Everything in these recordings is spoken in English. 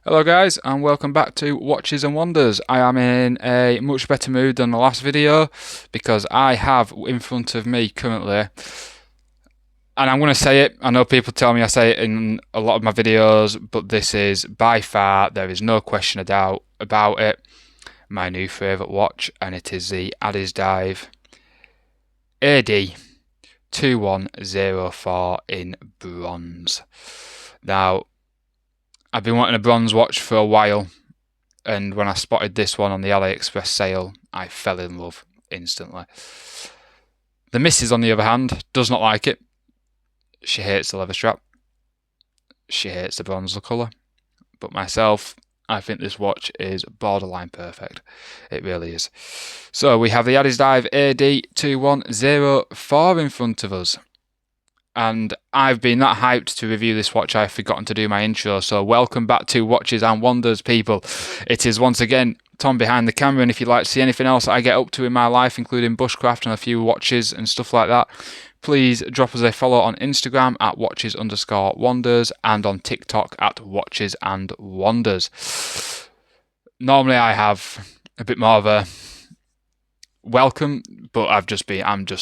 Hello guys, and welcome back to Watches and Wonders. I am in a much better mood than the last video because I have in front of me currently, and I'm going to say it, I know people tell me I say it in a lot of my videos, but this is by far, there is no question of doubt about it, my new favourite watch, and it is the Addiesdive AD2104 in bronze. Now, I've been wanting a bronze watch for a while, and when I spotted this one on the AliExpress sale, I fell in love instantly. The missus, on the other hand, does not like it. She hates the leather strap. She hates the bronze colour. But myself, I think this watch is borderline perfect. It really is. So we have the Addiesdive AD2104 in front of us. And I've been that hyped to review this watch, I've forgotten to do my intro. So welcome back to Watches and Wonders, people. It is once again Tom behind the camera, and if you'd like to see anything else that I get up to in my life, including bushcraft and a few watches and stuff like that, please drop us a follow on Instagram at watches_wonders and on TikTok at watches and wonders. Normally I have a bit more of a welcome, but I'm just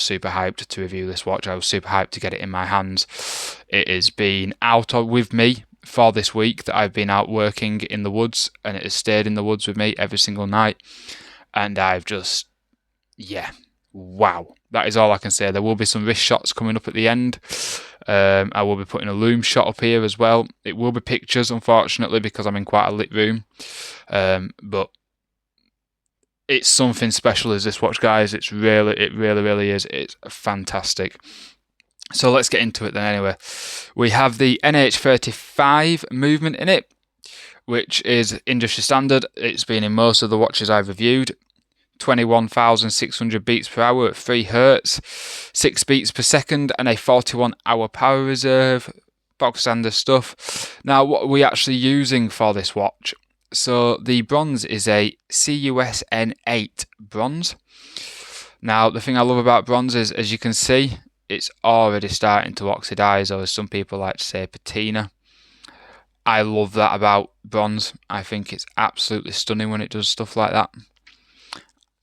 super hyped to review this watch. I was super hyped to get it in my hands. It has been out with me for this week that I've been out working in the woods, and it has stayed in the woods with me every single night, and I've just, yeah, wow, that is all I can say. There will be some wrist shots coming up at the end. I will be putting a lume shot up here as well. It will be pictures, unfortunately, because I'm in quite a lit room, but it's something special as this watch, guys. It really is. It's fantastic. So let's get into it then anyway. We have the NH35 movement in it, which is industry standard. It's been in most of the watches I've reviewed. 21,600 beats per hour at 3 Hz, 6 beats per second, and a 41-hour power reserve. Box standard stuff. Now, what are we actually using for this watch? So the bronze is a CUSN8 bronze. Now, the thing I love about bronze is, as you can see, it's already starting to oxidize, or as some people like to say, patina. I love that about bronze. I think it's absolutely stunning when it does stuff like that.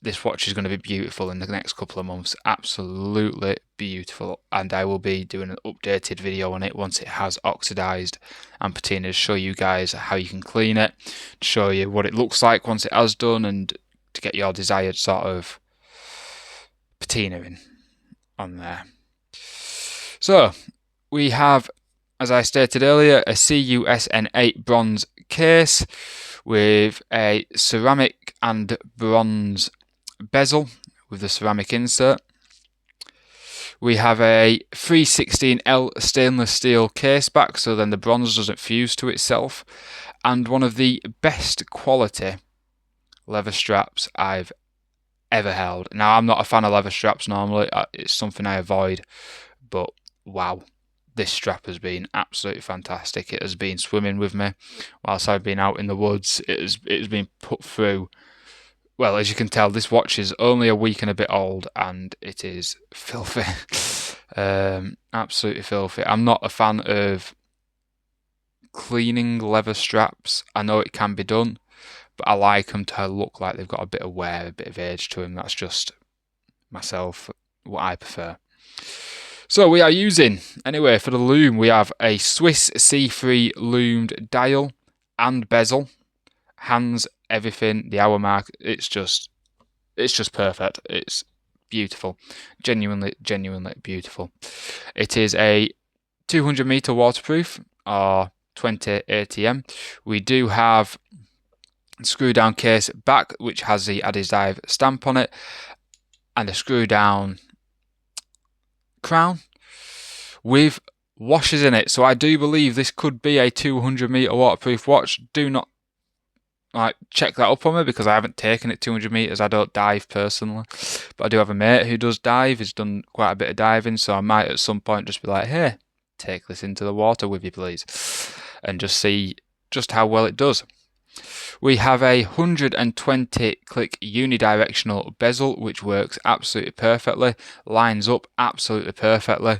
This watch is going to be beautiful in the next couple of months. Absolutely beautiful. And I will be doing an updated video on it once it has oxidized and patina, to show you guys how you can clean it, to show you what it looks like once it has done, and to get your desired sort of patina in on there. So we have, as I stated earlier, a CUSN8 bronze case with a ceramic and bronze bezel with the ceramic insert. We have a 316L stainless steel case back, so then the bronze doesn't fuse to itself, and one of the best quality leather straps I've ever held. Now, I'm not a fan of leather straps normally, it's something I avoid, but wow, this strap has been absolutely fantastic. It has been swimming with me whilst I've been out in the woods. It has been put through. Well, as you can tell, this watch is only a week and a bit old, and it is filthy. Absolutely filthy. I'm not a fan of cleaning leather straps. I know it can be done, but I like them to look like they've got a bit of wear, a bit of age to them. That's just myself, what I prefer. So we are using, anyway, for the lume, we have a Swiss C3 lumed dial and bezel. Hands, everything, the hour mark, it's just perfect. It's beautiful. Genuinely beautiful. It is a 200 meter waterproof, or 20 ATM. We do have a screw down case back, which has the Addiesdive stamp on it, and a screw down crown with washers in it. So I do believe this could be a 200 meter waterproof watch. Do not check that up on me, because I haven't taken it 200 meters. I don't dive personally, but I do have a mate who does dive. He's done quite a bit of diving, so I might at some point just be like, hey, take this into the water with you, please, and just see just how well it does. We have a 120 click unidirectional bezel, which works absolutely perfectly, lines up absolutely perfectly.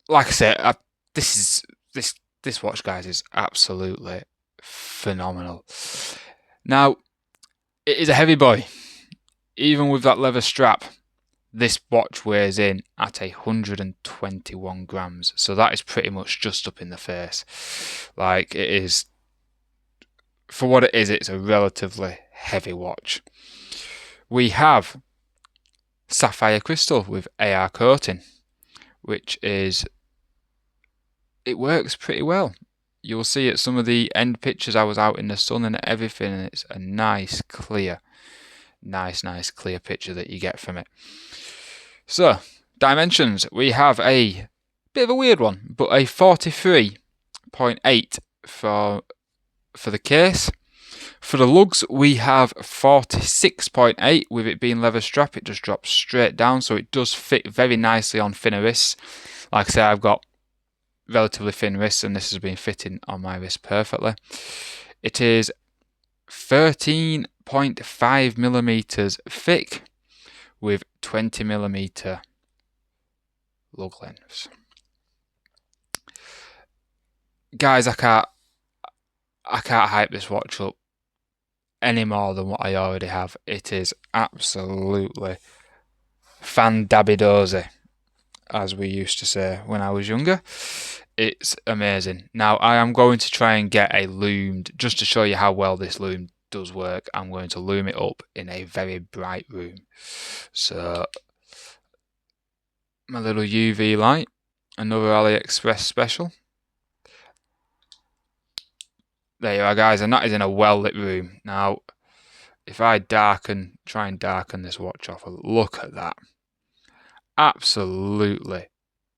Like I said, this watch, guys, is absolutely phenomenal. Now, it is a heavy boy. Even with that leather strap, this watch weighs in at 121 grams. So that is pretty much just up in the face. Like, it is, for what it is, it's a relatively heavy watch. We have sapphire crystal with AR coating, which is, it works pretty well. You'll see at some of the end pictures I was out in the sun and everything, and it's a nice clear picture that you get from it. So, dimensions, we have a bit of a weird one, but a 43.8 for the case. For the lugs, we have 46.8. With it being leather strap, it just drops straight down, so it does fit very nicely on thinner wrists. Like I say, I've got relatively thin wrists, and this has been fitting on my wrist perfectly. It is 13.5 millimeters thick with 20 millimeter lug lengths. Guys, I can't hype this watch up any more than what I already have. It is absolutely fan-dabby-dozy, as we used to say when I was younger. It's amazing. Now, I am going to try and get a lumed, just to show you how well this lume does work. I'm going to lume it up in a very bright room. So, my little UV light, another AliExpress special. There you are, guys, and that is in a well-lit room. Now, if I try and darken this watch off, look at that. Absolutely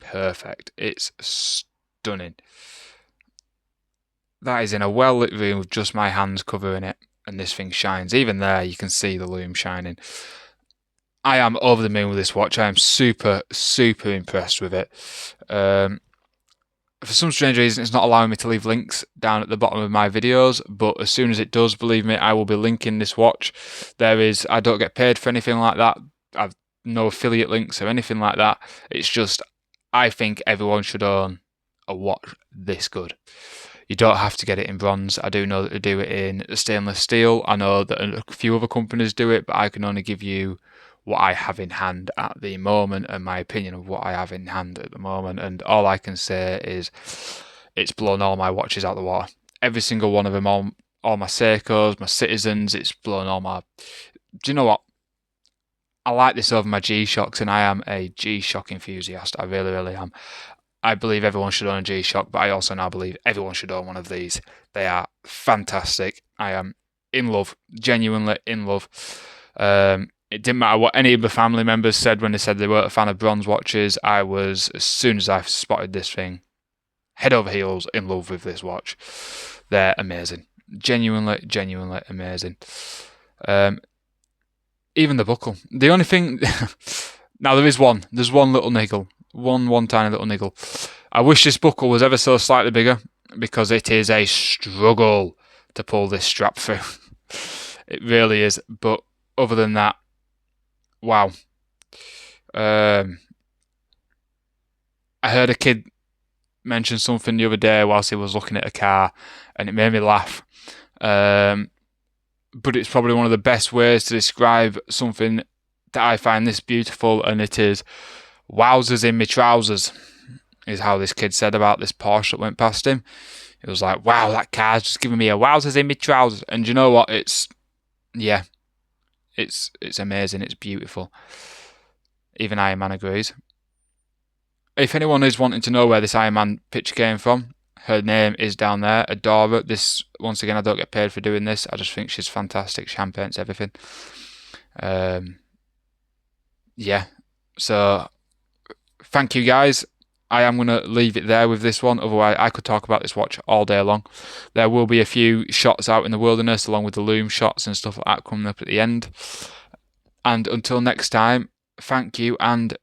perfect. It's stunning. That is in a well-lit room with just my hands covering it, and this thing shines. Even there, you can see the lume shining. I am over the moon with this watch. I am super impressed with it. For some strange reason, it's not allowing me to leave links down at the bottom of my videos, but as soon as it does, believe me, I will be linking this watch. I don't get paid for anything like that. I've no affiliate links or anything like that. It's just, I think everyone should own a watch this good. You don't have to get it in bronze. I do know that they do it in stainless steel. I know that a few other companies do it, but I can only give you what I have in hand at the moment and my opinion of what I have in hand at the moment. And all I can say is it's blown all my watches out the water. Every single one of them, all my Seikos, my Citizens, it's blown all my... Do you know what? I like this over my G-Shocks, and I am a G-Shock enthusiast. I really am. I believe everyone should own a G-Shock, but I also now believe everyone should own one of these. They are fantastic. I am in love, genuinely in love. It didn't matter what any of the family members said when they said they weren't a fan of bronze watches. I was, as soon as I spotted this thing, head over heels in love with this watch. They're amazing. Genuinely amazing. Even the buckle. The only thing... Now, there's one little niggle. One tiny little niggle. I wish this buckle was ever so slightly bigger, because it is a struggle to pull this strap through. It really is. But other than that, wow. I heard a kid mention something the other day whilst he was looking at a car, and it made me laugh. But it's probably one of the best ways to describe something that I find this beautiful, and it is wowzers in me trousers, is how this kid said about this Porsche that went past him. It was like, wow, that car's just giving me a wowzers in me trousers. And you know what? It's amazing. It's beautiful. Even Iron Man agrees. If anyone is wanting to know where this Iron Man picture came from, her name is down there, Adora. This, once again, I don't get paid for doing this. I just think she's fantastic. She paints everything. Yeah. So, thank you guys. I am going to leave it there with this one. Otherwise, I could talk about this watch all day long. There will be a few shots out in the wilderness, along with the lume shots and stuff like that coming up at the end. And until next time, thank you and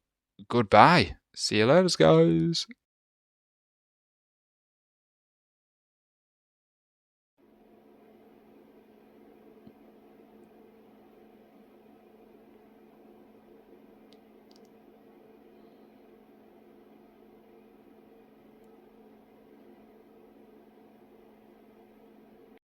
goodbye. See you later, guys.